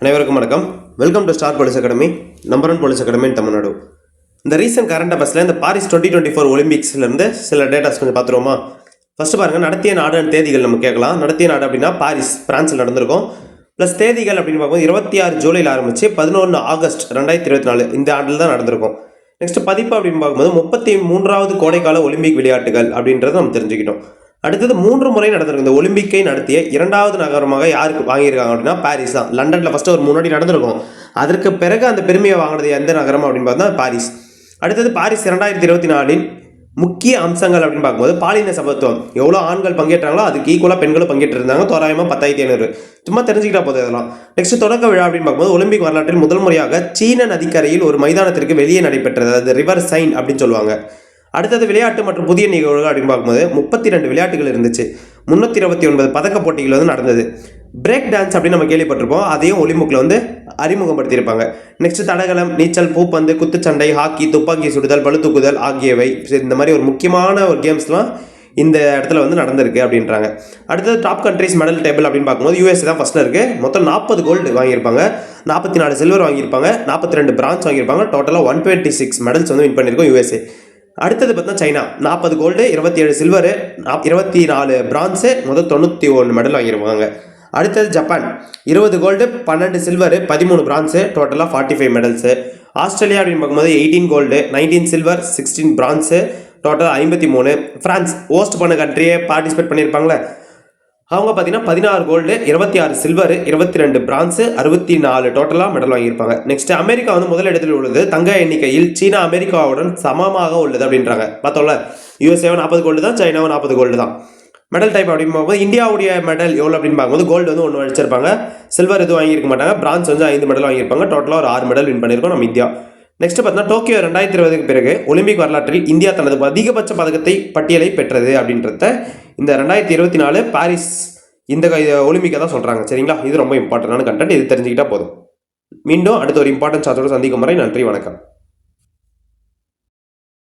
அனைவருக்கும் வணக்கம். Welcome to star police academy, number 1 police academy இன் தமிழ்நாடு. இந்த ரீசன்ட் கரண்ட் அஃபேர்ஸில் இந்த பாரிஸ் 2024 ஒலிம்பிக்ஸ்லேருந்து சில டேட்டாஸ் கொஞ்சம் பார்த்துருவோமா? ஃபஸ்ட்டு பாருங்கள், நடத்திய நாடு தேதிகள் நம்ம கேட்கலாம். நடத்திய நாடு அப்படின்னா பாரிஸ், பிரான்ஸில் நடந்திருக்கும். ப்ளஸ் தேதிகள் அப்படின்னு பார்க்கும்போது 26 ஜூலையில் ஆரம்பித்து 11 ஆகஸ்ட் 2024 இந்த ஆண்டில் தான் நடந்திருக்கும். நெக்ஸ்ட் பதிப்பு அப்படின்னு பார்க்கும்போது 33வது கோடைக்கால ஒலிம்பிக் விளையாட்டுகள் அப்படின்றத நம்ம தெரிஞ்சுக்கிட்டோம். அடுத்தது 3 முறை நடந்திருக்கு. இந்த ஒலிம்பிக்கை நடத்திய 2வது நகரமாக யாருக்கு வாங்கியிருக்காங்க அப்படின்னா பாரிஸ் தான். லண்டனில் ஃபஸ்ட்டு ஒரு முன்னாடி நடந்திருக்கும். அதற்கு பிறகு அந்த பெருமையை வாங்கினது எந்த நகரம் அப்படின்னு பார்த்தா பாரிஸ். அடுத்தது பாரிஸ் 2024 முக்கிய அம்சங்கள் அப்படின்னு பார்க்கும்போது பாலின சமத்துவம். எவ்வளோ ஆண்கள் பங்கேற்றாங்களோ அதுக்கு ஈக்குவலாக பெண்களும் பங்கேற்றிருந்தாங்க. தோராயமாக 10,500. சும்மா தெரிஞ்சுக்கிட்டா போதும் இதெல்லாம். நெக்ஸ்ட் தொடக்க விழா அப்படின்னு பார்க்கும்போது ஒலிம்பிக் வரலாற்றில் முதல் முறையாக சீன நதிக்கரையில் ஒரு மைதானத்திற்கு வெளியே நடைபெற்றது. அது ரிவர் சைன் அப்படின்னு சொல்லுவாங்க. அடுத்தது விளையாட்டு மற்றும் புதிய நிகழ்வுகள் அப்படின்னு பார்க்கும்போது 32 விளையாட்டுகள் இருந்துச்சு. 329 பதக்க போட்டிகள் நடந்தது. பிரேக் டான்ஸ் அப்படின்னு நம்ம கேள்விப்பட்டிருப்போம். அதையும் ஒலிம்பிக்கில் அறிமுகப்படுத்தியிருப்பாங்க. நெக்ஸ்ட் தடகளம், நீச்சல், பூப்பந்து, குத்துச்சண்டை, ஹாக்கி, துப்பாக்கி சுடுதல், பளுதூக்குதல் ஆகியவை இந்த மாதிரி ஒரு முக்கியமான ஒரு கேம்ஸ்லாம் இந்த இடத்துல நடந்திருக்கு அப்படின்றாங்க. அடுத்தது டாப் கண்ட்ரிஸ் மெடல் டேபிள் அப்படின்னு பார்க்கும்போது யூஎஸ்ஏ தான் ஃபஸ்ட்டில் இருக்குது. மொத்தம் 40 கோல்டு வாங்கியிருப்பாங்க, 44 சில்வர் வாங்கியிருப்பாங்க, 42 பிரான்ஸ் வாங்கியிருப்பாங்க. டோட்டலாக 126 மெடல்ஸ் வின் பண்ணியிருக்கோம் யூஎஸ்ஏ. அடுத்தது பார்த்தா சைனா 40 கோல்டு, 27 சில்வரு, 24 பிரான்ஸு, மொத்தம் 91 மெடல் வாங்கியிருப்பாங்க. அடுத்தது ஜப்பான் 20 கோல்டு, 12 சில்வரு, 13 பிரான்ஸு, டோட்டலாக 45 மெடல்ஸு. ஆஸ்திரேலியா அப்படின்னு பார்க்கும்போது 18 கோல்டு, 19 சில்வர், 16 பிரான்ஸு, டோட்டலாக 53. ஃப்ரான்ஸ் ஹோஸ்ட் பண்ண கண்ட்ரியே பார்ட்டிசிபேட் பண்ணியிருப்பாங்களே, அவங்க பார்த்தீங்கன்னா 16 கோல்டு, 26 சில்வர், 22 பிரான்ஸு, 64 டோட்டலாக மெடல் வாங்கியிருப்பாங்க. நெக்ஸ்ட் அமெரிக்கா முதல் இடத்தில் உள்ளது. தங்க எண்ணிக்கையில் சீனா அமெரிக்காவுடன் சமமாக உள்ளது அப்படின்றாங்க. பார்த்தோம்ல, யூஎஸ்ஏவும் 40 கோல்டு தான், சைனாவும் 40 கோல்டு தான். மெடல் டைப் அப்படின்னு பார்க்கும்போது இந்தியாவுடைய மெடல் எவ்வளோ அப்படின்னு பார்க்கும்போது கோல்டு 1 அடிச்சிருப்பாங்க, சில்வர் எதுவும் வாங்கியிருக்க மாட்டாங்க, பிரான்ஸ் 5 மெடல் வாங்கியிருப்பாங்க. டோட்டலாக ஒரு 6 மெடல் வின் பண்ணியிருக்கோம் நம்ம இந்தியா. நெக்ஸ்ட் பார்த்தீங்கன்னா டோக்கியோ 2020க்கு பிறகு ஒலிம்பிக் வரலாற்றில் இந்தியா தனது அதிகபட்ச பதக்கத்தை பட்டியலை பெற்றது அப்படின்றத இந்த 2024 பாரிஸ் இந்த ஒலிம்பிக்கை தான் சொல்கிறாங்க. சரிங்களா, இது ரொம்ப இம்பார்ட்டன்டான கண்டென்ட். இது தெரிஞ்சுக்கிட்டா போதும். மீண்டும் அடுத்த ஒரு இம்பார்ட்டன்ட் சார்ஜோடு சந்திக்கும் வரை நன்றி, வணக்கம்.